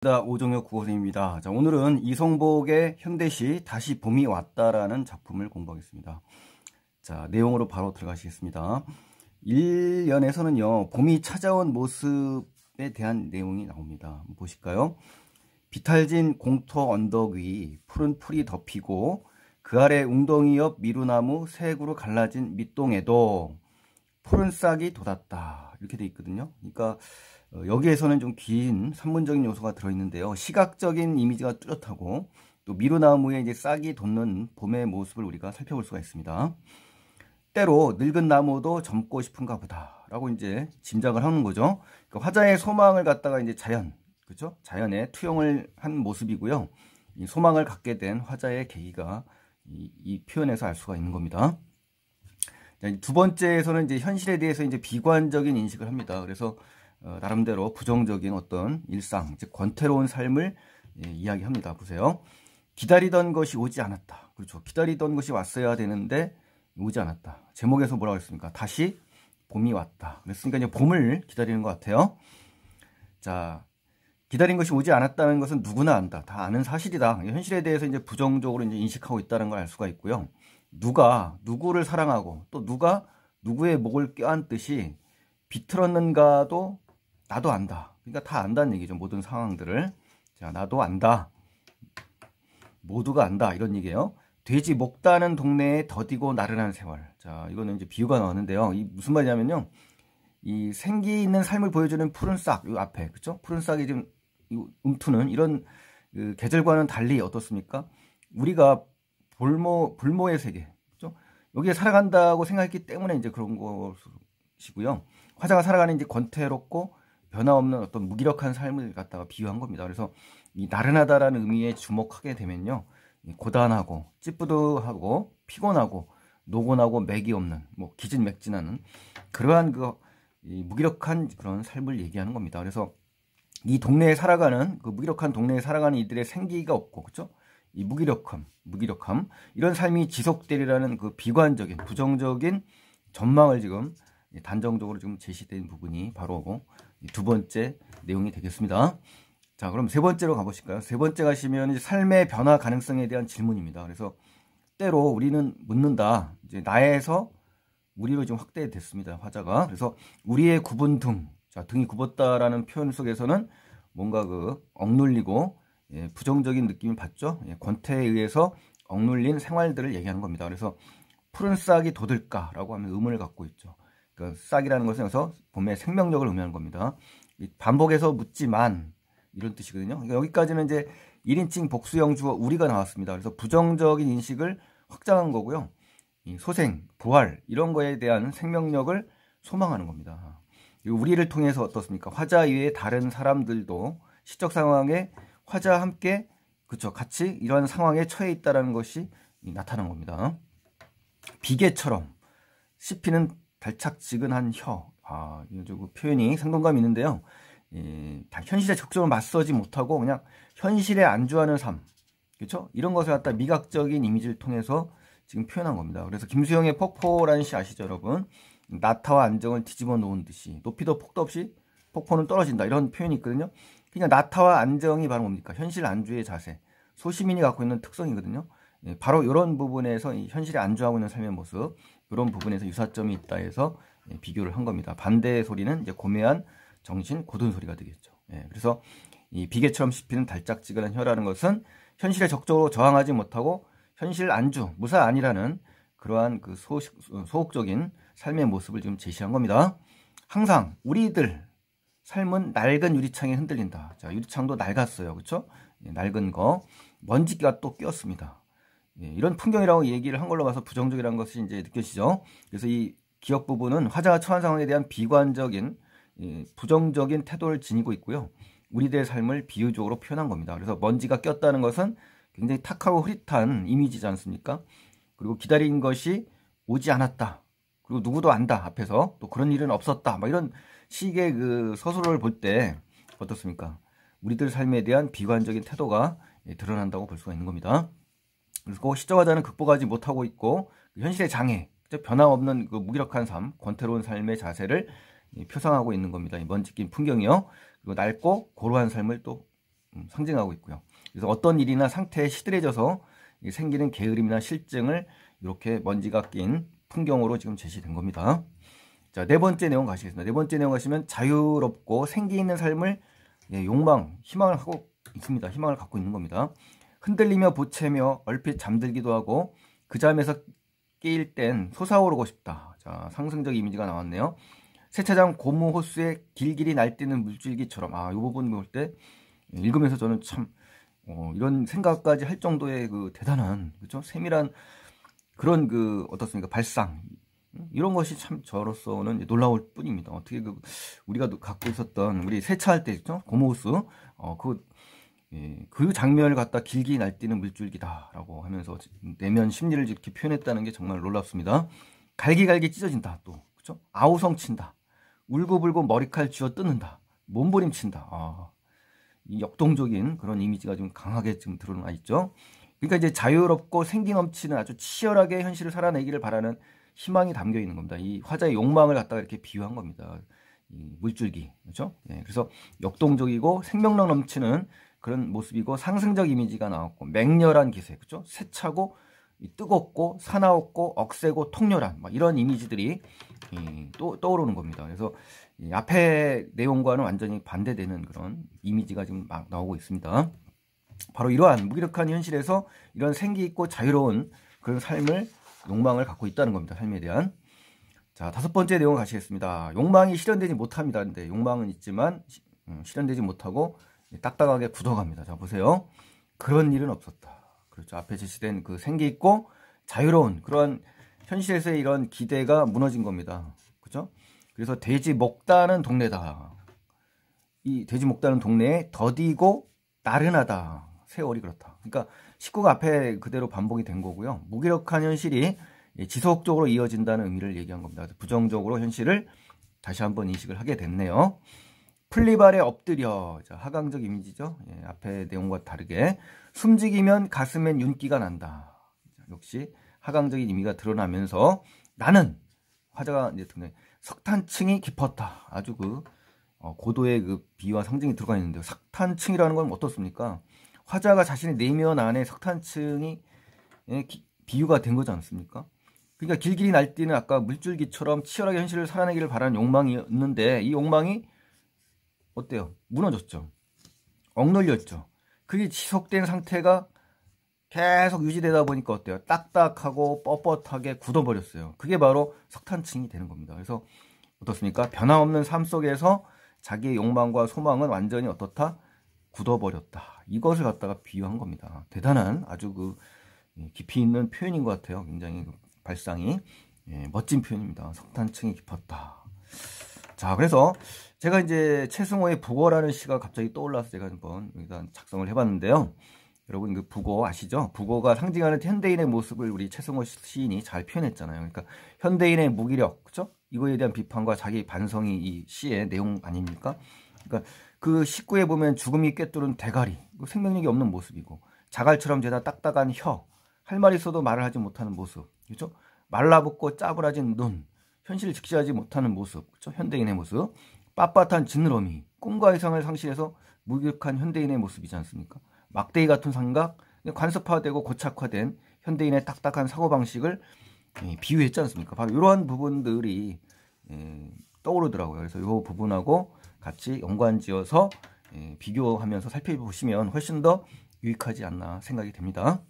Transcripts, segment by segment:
오종혁 국어선생님입니다. 자, 오늘은 이성복의 현대시 다시 봄이 왔다라는 작품을 공부하겠습니다. 자, 내용으로 바로 들어가시겠습니다. 1년에서는요, 봄이 찾아온 모습에 대한 내용이 나옵니다. 한번 보실까요? 비탈진 공터 언덕 위 푸른 풀이 덮이고 그 아래 웅덩이 옆 미루나무 색으로 갈라진 밑동에도 푸른 싹이 돋았다. 이렇게 돼 있거든요. 그러니까 여기에서는 좀 긴 산문적인 요소가 들어있는데요. 시각적인 이미지가 뚜렷하고 또 미루나무에 이제 싹이 돋는 봄의 모습을 우리가 살펴볼 수가 있습니다. 때로 늙은 나무도 젊고 싶은가 보다 라고 이제 짐작을 하는 거죠. 그러니까 화자의 소망을 갖다가 이제 그렇죠? 자연에 투영을 한 모습이고요. 이 소망을 갖게 된 화자의 계기가 이 표현에서 알 수가 있는 겁니다. 두 번째에서는 이제 현실에 대해서 이제 비관적인 인식을 합니다. 그래서 나름대로 부정적인 어떤 일상, 즉 권태로운 삶을 이야기합니다. 보세요. 기다리던 것이 오지 않았다. 그렇죠. 기다리던 것이 왔어야 되는데 오지 않았다. 제목에서 뭐라고 했습니까? 다시 봄이 왔다. 그랬으니까 이제 봄을 기다리는 것 같아요. 자, 기다린 것이 오지 않았다는 것은 누구나 안다. 다 아는 사실이다. 현실에 대해서 이제 부정적으로 이제 인식하고 있다는 걸 알 수가 있고요. 누가 누구를 사랑하고 또 누가 누구의 목을 껴안듯이 비틀었는가도 나도 안다. 그러니까 다 안다는 얘기죠. 모든 상황들을. 자, 나도 안다. 모두가 안다. 이런 얘기예요. 돼지 목 따는 동네에 더디고 나른한 세월. 자, 이거는 이제 비유가 나오는데요. 이 무슨 말이냐면요. 이 생기 있는 삶을 보여주는 푸른 싹, 이 앞에, 그쵸? 푸른 싹이 좀 움트는 이런 그 계절과는 달리 어떻습니까? 우리가 불모의 세계, 그죠? 여기에 살아간다고 생각했기 때문에 이제 그런 것이고요. 화자가 살아가는 이제 권태롭고 변화없는 어떤 무기력한 삶을 갖다가 비유한 겁니다. 그래서 이 나른하다라는 의미에 주목하게 되면요, 고단하고 찌뿌둥하고 피곤하고 노곤하고 맥이 없는, 뭐 기진맥진하는 그러한 이 무기력한 그런 삶을 얘기하는 겁니다. 그래서 이 동네에 살아가는 그 무기력한 동네에 살아가는 이들의 생기가 없고, 그렇죠? 이 무기력함 이런 삶이 지속되리라는 그 비관적인 부정적인 전망을 지금 단정적으로 지금 제시된 부분이 바로 두 번째 내용이 되겠습니다. 자, 그럼 세 번째로 가보실까요? 세 번째 가시면 이제 삶의 변화 가능성에 대한 질문입니다. 그래서 때로 우리는 묻는다. 이제 나에서 우리로 좀 확대됐습니다. 화자가. 그래서 우리의 굽은 등, 자, 등이 굽었다라는 표현 속에서는 뭔가 억눌리고 부정적인 느낌을 받죠. 권태에 의해서 억눌린 생활들을 얘기하는 겁니다. 그래서 푸른 싹이 돋을까라고 하면 의문을 갖고 있죠. 그 싹이라는 것은 여기서 봄의 생명력을 의미하는 겁니다. 반복해서 묻지만 이런 뜻이거든요. 그러니까 여기까지는 이제 1인칭 복수형 주어 우리가 나왔습니다. 그래서 부정적인 인식을 확장한 거고요. 이 소생, 부활 이런 거에 대한 생명력을 소망하는 겁니다. 그리고 우리를 통해서 어떻습니까? 화자 이외의 다른 사람들도 시적 상황에 화자와 함께 그쵸 같이 이런 상황에 처해 있다는 것이 나타난 겁니다. 비계처럼 씹히는 달착지근한 혀. 이 표현이 생동감이 있는데요. 현실에 적극적으로 맞서지 못하고 그냥 현실에 안주하는 삶. 그렇죠? 이런 것을 갖다 미각적인 이미지를 통해서 지금 표현한 겁니다. 그래서 김수영의 폭포라는 시 아시죠, 여러분? 나타와 안정을 뒤집어 놓은 듯이 높이도 폭도 없이 폭포는 떨어진다. 이런 표현이 있거든요. 그러니까 나타와 안정이 바로 뭡니까? 현실 안주의 자세. 소시민이 갖고 있는 특성이거든요. 바로 이런 부분에서 현실에 안주하고 있는 삶의 모습, 이런 부분에서 유사점이 있다 해서 비교를 한 겁니다. 반대의 소리는 이제 고매한 정신, 고든 소리가 되겠죠. 그래서 이 비계처럼 씹히는 달짝지근한 혀라는 것은 현실에 적극적으로 저항하지 못하고 현실 안주, 무사 아니라는 그러한 그 소극적인 삶의 모습을 지금 제시한 겁니다. 항상 우리들 삶은 낡은 유리창에 흔들린다. 자, 유리창도 낡았어요. 그렇죠? 낡은 거. 먼지가 또 끼었습니다. 이런 풍경이라고 얘기를 한 걸로 봐서 부정적이라는 것이 이제 느껴지죠. 그래서 이 기억 부분은 화자가 처한 상황에 대한 비관적인 부정적인 태도를 지니고 있고요. 우리들의 삶을 비유적으로 표현한 겁니다. 그래서 먼지가 꼈다는 것은 굉장히 탁하고 흐릿한 이미지지 않습니까? 그리고 기다린 것이 오지 않았다. 그리고 누구도 안다. 앞에서 또 그런 일은 없었다. 막 이런 식의 그 서술을 볼 때 어떻습니까? 우리들 삶에 대한 비관적인 태도가 드러난다고 볼 수가 있는 겁니다. 그리고 시적화자는 극복하지 못하고 있고 현실의 장애, 변함없는 그 무기력한 삶, 권태로운 삶의 자세를 표상하고 있는 겁니다. 이 먼지 낀 풍경이요. 그리고 낡고 고루한 삶을 또 상징하고 있고요. 그래서 어떤 일이나 상태에 시들해져서 생기는 게으름이나 실증을 이렇게 먼지가 낀 풍경으로 지금 제시된 겁니다. 자, 네 번째 내용 가시겠습니다. 네 번째 내용 가시면 자유롭고 생기 있는 삶을 욕망, 희망을 하고 있습니다. 희망을 갖고 있는 겁니다. 흔들리며 보채며 얼핏 잠들기도 하고 그 잠에서 깨일 땐 솟아오르고 싶다. 자, 상승적 이미지가 나왔네요. 세차장 고무 호스에 길길이 날뛰는 물줄기처럼, 이 부분 볼 때 읽으면서 저는 참 이런 생각까지 할 정도의 그 대단한, 그렇죠? 세밀한 그런 그 어떻습니까? 발상, 이런 것이 참 저로서는 놀라울 뿐입니다. 어떻게 우리가 갖고 있었던 우리 세차할 때 있죠? 고무호스, 그 장면을 갖다 길게 날뛰는 물줄기다라고 하면서 내면 심리를 이렇게 표현했다는 게 정말 놀랍습니다. 갈기갈기 찢어진다, 또 그렇죠? 아우성친다, 울고불고 머리칼 쥐어 뜯는다, 몸부림친다. 이 역동적인 그런 이미지가 좀 강하게 지금 드러나 있죠. 그러니까 이제 자유롭고 생기 넘치는 아주 치열하게 현실을 살아내기를 바라는 희망이 담겨 있는 겁니다. 이 화자의 욕망을 갖다가 이렇게 비유한 겁니다. 이 물줄기, 그렇죠? 그래서 역동적이고 생명력 넘치는 그런 모습이고 상승적 이미지가 나왔고 맹렬한 기세, 그렇죠? 세차고 뜨겁고 사나웠고 억세고 통렬한 이런 이미지들이 또 떠오르는 겁니다. 그래서 앞에 내용과는 완전히 반대되는 그런 이미지가 지금 막 나오고 있습니다. 바로 이러한 무기력한 현실에서 이런 생기 있고 자유로운 그런 삶을 욕망을 갖고 있다는 겁니다. 삶에 대한. 자, 다섯 번째 내용 가시겠습니다. 욕망이 실현되지 못합니다. 근데 욕망은 있지만 실현되지 못하고 딱딱하게 굳어갑니다. 자, 보세요. 그런 일은 없었다. 그렇죠. 앞에 제시된 그 생기 있고 자유로운 그런 현실에서의 이런 기대가 무너진 겁니다. 그렇죠? 그래서 돼지 먹다는 동네다. 이 돼지 먹다는 동네에 더디고 나른하다. 세월이 그렇다. 그러니까 19가 앞에 그대로 반복이 된 거고요. 무기력한 현실이 지속적으로 이어진다는 의미를 얘기한 겁니다. 부정적으로 현실을 다시 한번 인식을 하게 됐네요. 플리발에 엎드려. 자, 하강적 이미지죠. 앞에 내용과 다르게 숨지기면 가슴엔 윤기가 난다. 자, 역시 하강적인 의미가 드러나면서 나는 화자가 이제 석탄층이 깊었다. 아주 고도의 그 비유와 상징이 들어가 있는데요. 석탄층이라는 건 어떻습니까? 화자가 자신의 내면 안에 석탄층이 비유가 된 거지 않습니까? 그러니까 길길이 날뛰는 아까 물줄기처럼 치열하게 현실을 살아내기를 바라는 욕망이었는데 이 욕망이 어때요? 무너졌죠. 억눌렸죠. 그게 지속된 상태가 계속 유지되다 보니까 어때요? 딱딱하고 뻣뻣하게 굳어버렸어요. 그게 바로 석탄층이 되는 겁니다. 그래서 어떻습니까? 변함없는 삶 속에서 자기의 욕망과 소망은 완전히 어떻다? 굳어버렸다. 이것을 갖다가 비유한 겁니다. 대단한 아주 깊이 있는 표현인 것 같아요. 굉장히 발상이 멋진 표현입니다. 석탄층이 깊었다. 자, 그래서 제가 이제 최승호의 북어라는 시가 갑자기 떠올라서 제가 한번 일단 작성을 해봤는데요. 여러분 그 북어 아시죠? 북어가 상징하는 현대인의 모습을 우리 최승호 시인이 잘 표현했잖아요. 그러니까 현대인의 무기력, 그렇죠? 이거에 대한 비판과 자기 반성이 이 시의 내용 아닙니까? 그러니까 그 19에 보면 죽음이 꿰뚫은 대가리, 생명력이 없는 모습이고 자갈처럼 죄다 딱딱한 혀, 할 말 있어도 말을 하지 못하는 모습, 그렇죠? 말라붙고 짜부라진 눈, 현실을 직시하지 못하는 모습, 그렇죠? 현대인의 모습, 빳빳한 지느러미, 꿈과 이상을 상실해서 무기력한 현대인의 모습이지 않습니까? 막대기 같은 생각, 관습화되고 고착화된 현대인의 딱딱한 사고방식을 비유했지 않습니까? 바로 이러한 부분들이 떠오르더라고요. 그래서 이 부분하고 같이 연관지어서 비교하면서 살펴보시면 훨씬 더 유익하지 않나 생각이 됩니다.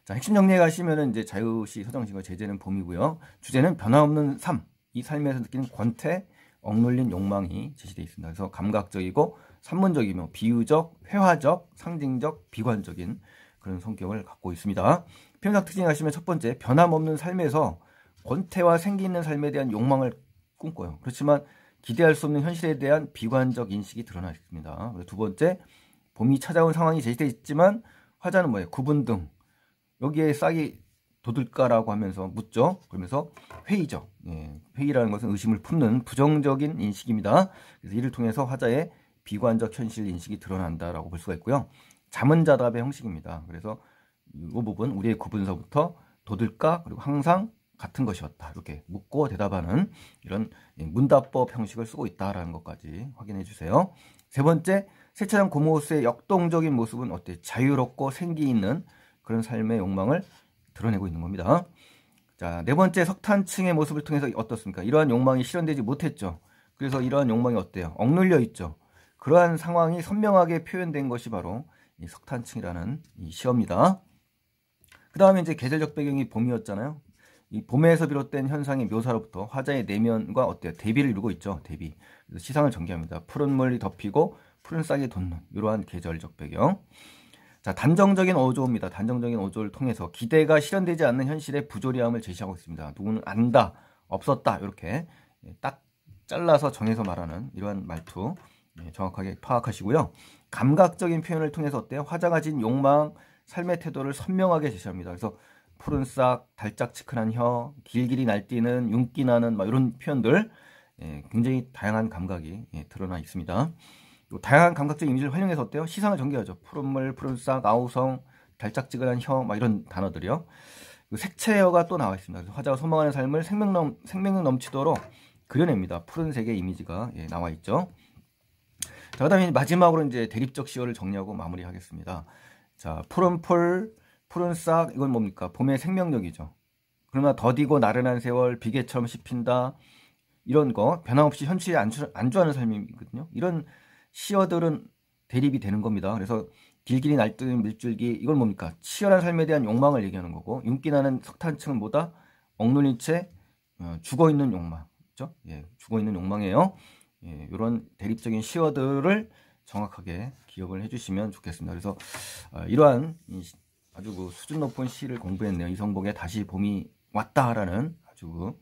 자, 핵심 정리해 가시면은 이제 자유시 서정식의 제재는 봄이고요. 주제는 변함없는 삶, 이 삶에서 느끼는 권태, 억눌린 욕망이 제시되어 있습니다. 그래서 감각적이고 산문적이며 비유적, 회화적, 상징적, 비관적인 그런 성격을 갖고 있습니다. 표현적 특징 하시면 첫 번째, 변함없는 삶에서 권태와 생기 있는 삶에 대한 욕망을 꿈꿔요. 그렇지만 기대할 수 없는 현실에 대한 비관적 인식이 드러나 있습니다. 두 번째, 봄이 찾아온 상황이 제시되어 있지만 화자는 뭐예요? 구분등. 여기에 싹이 돋을까라고 하면서 묻죠. 그러면서 회의적. 회의라는 것은 의심을 품는 부정적인 인식입니다. 그래서 이를 통해서 화자의 비관적 현실 인식이 드러난다라고 볼 수가 있고요. 자문자답의 형식입니다. 그래서 이 부분 우리의 구분서부터 돋을까 그리고 항상 같은 것이었다. 이렇게 묻고 대답하는 이런 문답법 형식을 쓰고 있다라는 것까지 확인해 주세요. 세 번째, 세차장 고모스의 역동적인 모습은 어때? 자유롭고 생기 있는 그런 삶의 욕망을 드러내고 있는 겁니다. 자, 네 번째, 석탄층의 모습을 통해서 어떻습니까? 이러한 욕망이 실현되지 못했죠. 그래서 이러한 욕망이 어때요? 억눌려 있죠. 그러한 상황이 선명하게 표현된 것이 바로 이 석탄층이라는 이 시입니다. 그 다음에 이제 계절적 배경이 봄이었잖아요. 이 봄에서 비롯된 현상의 묘사로부터 화자의 내면과 어때요? 대비를 이루고 있죠. 대비. 그래서 시상을 전개합니다. 푸른 물이 덮이고 푸른 싹이 돋는 이러한 계절적 배경. 자, 단정적인 어조입니다. 단정적인 어조를 통해서 기대가 실현되지 않는 현실의 부조리함을 제시하고 있습니다. 누구는 안다, 없었다 이렇게 딱 잘라서 정해서 말하는 이러한 말투 정확하게 파악하시고요. 감각적인 표현을 통해서 어때요? 화자가 진 욕망, 삶의 태도를 선명하게 제시합니다. 그래서 푸른 싹, 달짝지근한 혀, 길길이 날뛰는, 윤기 나는 이런 표현들 굉장히 다양한 감각이 드러나 있습니다. 다양한 감각적 이미지를 활용해서 어때요? 시상을 전개하죠. 푸른 물, 푸른 싹, 아우성, 달짝지근한 혀, 이런 단어들이요. 색채어가 또 나와 있습니다. 그래서 화자가 소망하는 삶을 생명력 넘치도록 그려냅니다. 푸른색의 이미지가 나와 있죠. 자, 그 다음에 마지막으로 이제 대립적 시어를 정리하고 마무리하겠습니다. 자, 푸른 풀, 푸른 싹, 이건 뭡니까? 봄의 생명력이죠. 그러나 더디고 나른한 세월, 비계처럼 씹힌다. 이런 거, 변함없이 현실에 안주하는 삶이거든요. 이런 시어들은 대립이 되는 겁니다. 그래서 길길이 날뛰는 밀줄기, 이건 뭡니까? 치열한 삶에 대한 욕망을 얘기하는 거고, 윤기나는 석탄층은 뭐다? 억눌린 채 죽어있는 욕망. 그렇죠? 죽어있는 욕망이에요. 이런 대립적인 시어들을 정확하게 기억을 해주시면 좋겠습니다. 그래서 이러한 아주 그 수준 높은 시를 공부했네요. 이성복의 다시 봄이 왔다라는 아주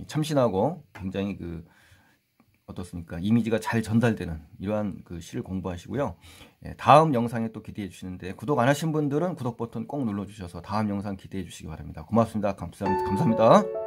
참신하고 굉장히 어떻습니까? 이미지가 잘 전달되는 이러한 그 시를 공부하시고요. 다음 영상에 또 기대해 주시는데 구독 안 하신 분들은 구독 버튼 꼭 눌러주셔서 다음 영상 기대해 주시기 바랍니다. 고맙습니다. 감사합니다.